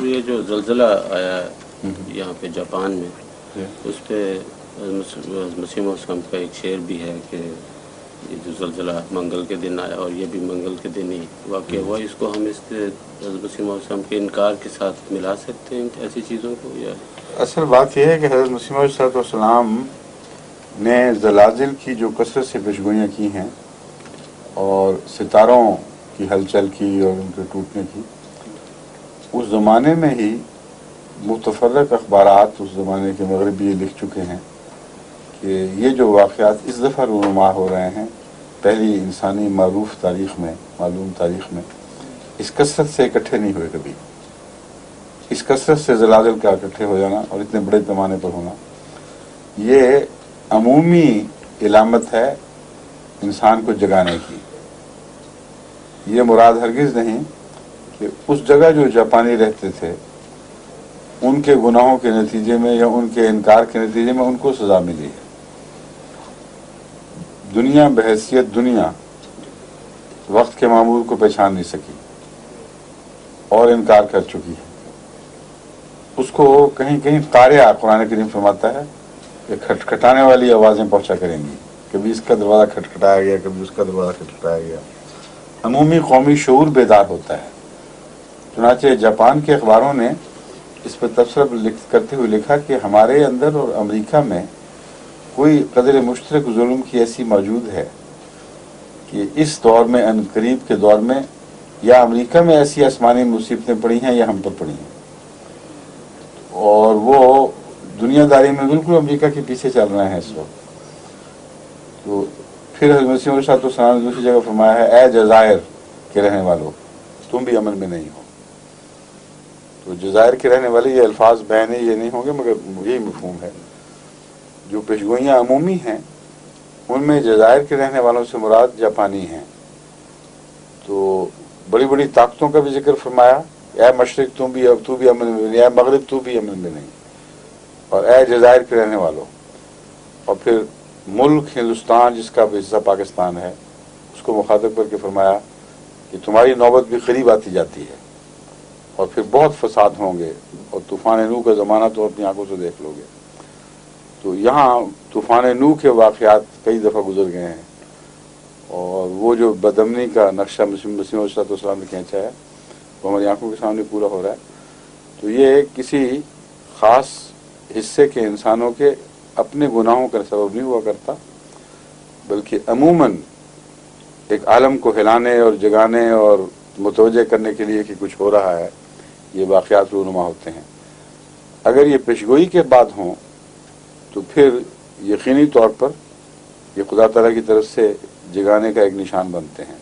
یہ جو زلزلہ آیا ہے یہاں پہ جاپان میں، اس پہ مسیح موسم کا ایک شعر بھی ہے کہ یہ جو زلزلہ منگل کے دن آیا اور یہ بھی منگل کے دن ہی واقع ہوا، اس کو ہم اس مسیح موسم کے انکار کے ساتھ ملا سکتے ہیں ایسی چیزوں کو؟ یا اصل بات یہ ہے کہ حضرت مسیح موعود صلی اللہ علیہ وسلم نے زلازل کی جو کثرت سے پیشگوئیاں کی ہیں اور ستاروں کی ہلچل کی اور ان کے ٹوٹنے کی، اس زمانے میں ہی متفرق اخبارات اس زمانے کے مغربی لکھ چکے ہیں کہ یہ جو واقعات اس دفعہ رونما ہو رہے ہیں پہلی انسانی معلوم تاریخ میں اس کثرت سے اکٹھے نہیں ہوئے کبھی. اس کثرت سے زلازل کا اکٹھے ہو جانا اور اتنے بڑے پیمانے پر ہونا یہ عمومی علامت ہے انسان کو جگانے کی. یہ مراد ہرگز نہیں کہ اس جگہ جو جاپانی رہتے تھے ان کے گناہوں کے نتیجے میں یا ان کے انکار کے نتیجے میں ان کو سزا ملی ہے. دنیا بحیثیت دنیا وقت کے معمول کو پہچان نہیں سکی اور انکار کر چکی ہے. اس کو کہیں کہیں قاریہ قرآن کریم فرماتا ہے کہ کھٹکھٹانے والی آوازیں پہنچا کریں گی. کبھی اس کا دروازہ کھٹکھٹایا گیا، کبھی اس کا دروازہ کھٹکھٹایا گیا. عمومی قومی شعور بیدار ہوتا ہے. چنانچہ جاپان کے اخباروں نے اس پر تبصرہ کرتے ہوئے لکھا کہ ہمارے اندر اور امریکہ میں کوئی قدر مشترک ظلم کی ایسی موجود ہے کہ اس دور میں قریب کے دور میں یا امریکہ میں ایسی آسمانی مصیبتیں پڑی ہیں یا ہم پر پڑی ہیں، اور وہ دنیا داری میں بالکل امریکہ کے پیچھے چل رہے ہیں اس وقت. تو پھر حضرت مسیح علیہ السلام نے دوسری جگہ فرمایا ہے اے جزائر کے رہنے والوں تم بھی امن میں نہیں ہو. تو جزائر کے رہنے والے یہ الفاظ بیان یہ نہیں ہوں گے مگر یہی مفہوم ہے. جو پیشگوئیاں عمومی ہیں ان میں جزائر کے رہنے والوں سے مراد جاپانی ہیں. تو بڑی بڑی طاقتوں کا بھی ذکر فرمایا، اے مشرق تو بھی امن میں نہیں، اے مغرب تو بھی امن میں نہیں، اور اے جزائر کے رہنے والوں. اور پھر ملک ہندوستان جس کا بھی حصہ پاکستان ہے اس کو مخاطب کر کے فرمایا کہ تمہاری نوبت بھی قریب آتی جاتی ہے اور پھر بہت فساد ہوں گے اور طوفان نوح کا زمانہ تو اپنی آنکھوں سے دیکھ لو گے. تو یہاں طوفان نوح کے واقعات کئی دفعہ گزر گئے ہیں اور وہ جو بدامنی کا نقشہ مسیح علیہ السلام نے کھینچا ہے وہ ہماری آنکھوں کے سامنے پورا ہو رہا ہے. تو یہ کسی خاص حصے کے انسانوں کے اپنے گناہوں کا سبب نہیں ہوا کرتا، بلکہ عموماً ایک عالم کو ہلانے اور جگانے اور متوجہ کرنے کے لیے کہ کچھ ہو رہا ہے یہ واقعات رونما ہوتے ہیں. اگر یہ پیشگوئی کے بعد ہوں تو پھر یقینی طور پر یہ خدا تعالیٰ کی طرف سے جگانے کا ایک نشان بنتے ہیں.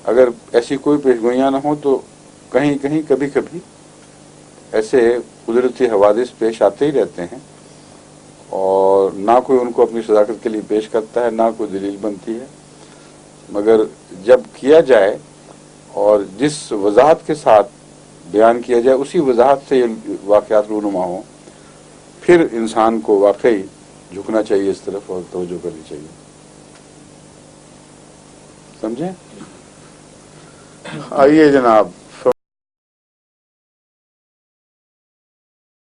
اگر ایسی کوئی پیشگوئیاں نہ ہوں تو کہیں کہیں کبھی کبھی ایسے قدرتی حوادث پیش آتے ہی رہتے ہیں اور نہ کوئی ان کو اپنی صداقت کے لیے پیش کرتا ہے نہ کوئی دلیل بنتی ہے. مگر جب کیا جائے اور جس وضاحت کے ساتھ بیان کیا جائے اسی وضاحت سے یہ واقعات رونما ہوں پھر انسان کو واقعی جھکنا چاہیے اس طرف اور توجہ کرنی چاہیے. سمجھیں؟ آئیے جناب.